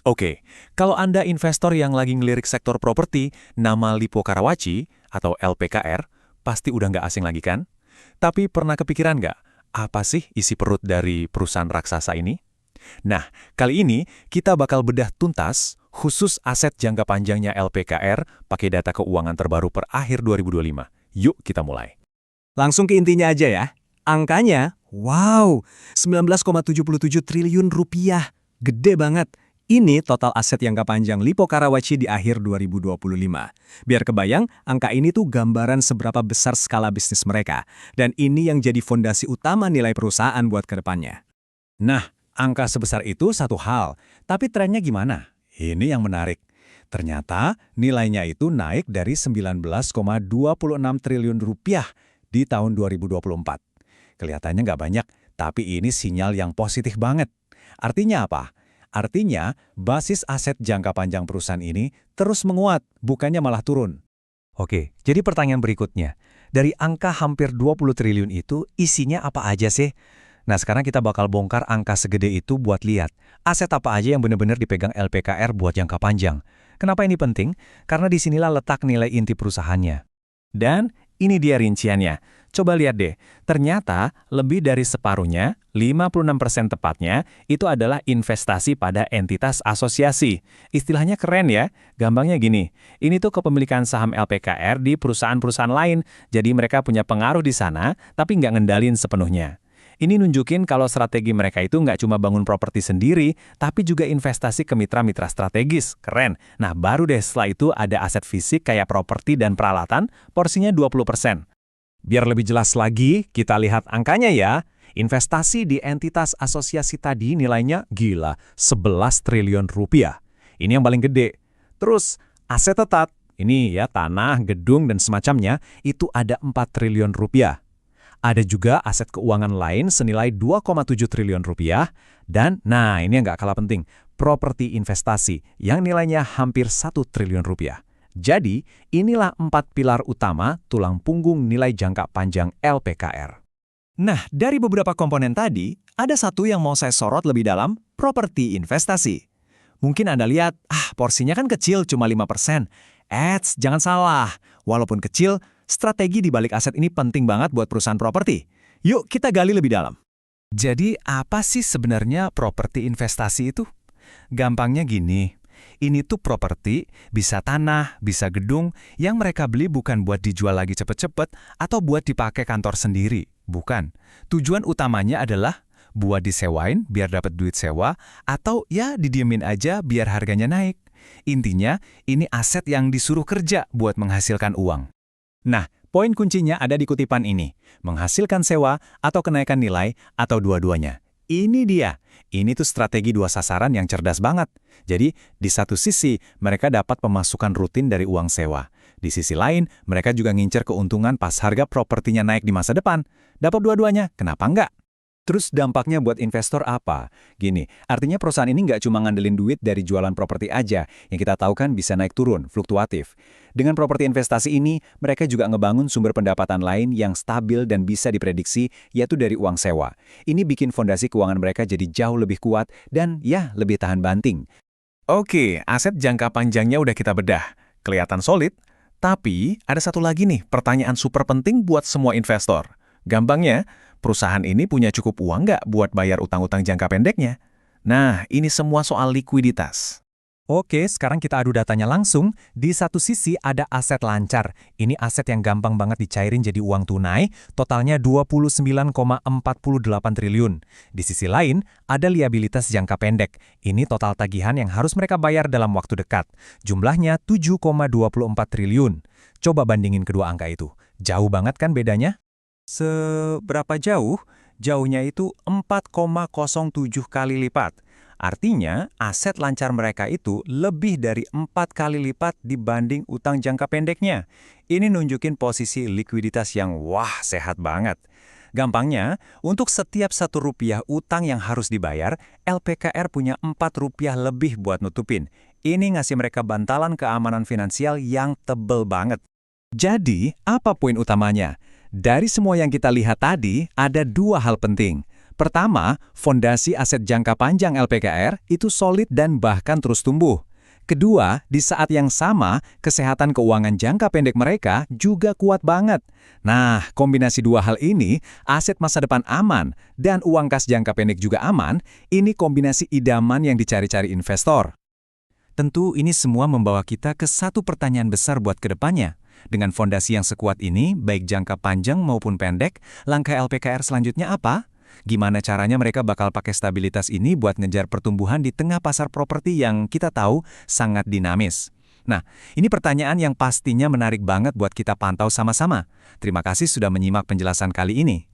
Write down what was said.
Oke, kalau Anda investor yang lagi ngelirik sektor properti, nama Lippo Karawaci atau LPKR, pasti udah nggak asing lagi kan? Tapi pernah kepikiran nggak, apa sih isi perut dari perusahaan raksasa ini? Nah, kali ini kita bakal bedah tuntas khusus aset jangka panjangnya LPKR pakai data keuangan terbaru per akhir 2025. Yuk kita mulai. Langsung ke intinya aja ya. Angkanya, wow, 19,77 triliun rupiah. Gede banget. Ini total aset jangka panjang Lippo Karawaci di akhir 2025. Biar kebayang, angka ini tuh gambaran seberapa besar skala bisnis mereka. Dan ini yang jadi fondasi utama nilai perusahaan buat ke depannya. Nah, angka sebesar itu satu hal, tapi trennya gimana? Ini yang menarik. Ternyata nilainya itu naik dari 19,26 triliun rupiah di tahun 2024. Kelihatannya nggak banyak, tapi ini sinyal yang positif banget. Artinya apa? Artinya, basis aset jangka panjang perusahaan ini terus menguat, bukannya malah turun. Oke, jadi pertanyaan berikutnya. Dari angka hampir 20 triliun itu, isinya apa aja sih? Nah, sekarang kita bakal bongkar angka segede itu buat lihat. Aset apa aja yang benar-benar dipegang LPKR buat jangka panjang. Kenapa ini penting? Karena disinilah letak nilai inti perusahaannya. Dan ini dia rinciannya. Coba lihat deh, ternyata lebih dari separuhnya, 56% tepatnya, itu adalah investasi pada entitas asosiasi. Istilahnya keren ya, gampangnya gini, ini tuh kepemilikan saham LPKR di perusahaan-perusahaan lain, jadi mereka punya pengaruh di sana, tapi nggak ngendalin sepenuhnya. Ini nunjukin kalau strategi mereka itu nggak cuma bangun properti sendiri, tapi juga investasi ke mitra-mitra strategis. Keren. Nah, baru deh setelah itu ada aset fisik kayak properti dan peralatan, porsinya 20%. Biar lebih jelas lagi, kita lihat angkanya ya. Investasi di entitas asosiasi tadi nilainya gila, 11 triliun rupiah. Ini yang paling gede. Terus, aset tetap, ini ya tanah, gedung, dan semacamnya, itu ada 4 triliun rupiah. Ada juga aset keuangan lain senilai 2,7 triliun rupiah, dan nah ini yang nggak kalah penting, properti investasi yang nilainya hampir 1 triliun rupiah. Jadi, inilah 4 pilar utama tulang punggung nilai jangka panjang LPKR. Nah, dari beberapa komponen tadi, ada satu yang mau saya sorot lebih dalam, properti investasi. Mungkin Anda lihat, porsinya kan kecil, cuma 5%. Jangan salah, walaupun kecil, strategi di balik aset ini penting banget buat perusahaan properti. Yuk kita gali lebih dalam. Jadi apa sih sebenarnya properti investasi itu? Gampangnya gini, ini tuh properti, bisa tanah, bisa gedung, yang mereka beli bukan buat dijual lagi cepet-cepet atau buat dipakai kantor sendiri. Bukan. Tujuan utamanya adalah buat disewain biar dapat duit sewa, atau ya didiemin aja biar harganya naik. Intinya, ini aset yang disuruh kerja buat menghasilkan uang. Nah, poin kuncinya ada di kutipan ini, menghasilkan sewa atau kenaikan nilai atau dua-duanya. Ini dia, ini tuh strategi dua sasaran yang cerdas banget. Jadi, di satu sisi, mereka dapat pemasukan rutin dari uang sewa. Di sisi lain, mereka juga ngincer keuntungan pas harga propertinya naik di masa depan. Dapat dua-duanya, kenapa enggak? Terus dampaknya buat investor apa? Gini, artinya perusahaan ini nggak cuma ngandelin duit dari jualan properti aja, yang kita tahu kan bisa naik turun, fluktuatif. Dengan properti investasi ini, mereka juga ngebangun sumber pendapatan lain yang stabil dan bisa diprediksi, yaitu dari uang sewa. Ini bikin fondasi keuangan mereka jadi jauh lebih kuat dan ya, lebih tahan banting. Oke, aset jangka panjangnya udah kita bedah. Kelihatan solid, tapi ada satu lagi nih, pertanyaan super penting buat semua investor. Gampangnya, perusahaan ini punya cukup uang nggak buat bayar utang-utang jangka pendeknya? Nah, ini semua soal likuiditas. Oke, sekarang kita adu datanya langsung. Di satu sisi ada aset lancar. Ini aset yang gampang banget dicairin jadi uang tunai, totalnya 29,48 triliun. Di sisi lain, ada liabilitas jangka pendek. Ini total tagihan yang harus mereka bayar dalam waktu dekat. Jumlahnya 7,24 triliun. Coba bandingin kedua angka itu. Jauh banget kan bedanya? Seberapa jauh? Jauhnya itu 4,07 kali lipat. Artinya, aset lancar mereka itu lebih dari 4 kali lipat dibanding utang jangka pendeknya. Ini nunjukin posisi likuiditas yang sehat banget. Gampangnya, untuk setiap 1 rupiah utang yang harus dibayar, LPKR punya 4 rupiah lebih buat nutupin. Ini ngasih mereka bantalan keamanan finansial yang tebel banget. Jadi, apa poin utamanya? Dari semua yang kita lihat tadi, ada 2 hal penting. Pertama, fondasi aset jangka panjang LPKR itu solid dan bahkan terus tumbuh. Kedua, di saat yang sama, kesehatan keuangan jangka pendek mereka juga kuat banget. Nah, kombinasi dua hal ini, aset masa depan aman dan uang kas jangka pendek juga aman, ini kombinasi idaman yang dicari-cari investor. Tentu ini semua membawa kita ke satu pertanyaan besar buat kedepannya. Dengan fondasi yang sekuat ini, baik jangka panjang maupun pendek, langkah LPKR selanjutnya apa? Gimana caranya mereka bakal pakai stabilitas ini buat ngejar pertumbuhan di tengah pasar properti yang kita tahu sangat dinamis? Nah, ini pertanyaan yang pastinya menarik banget buat kita pantau sama-sama. Terima kasih sudah menyimak penjelasan kali ini.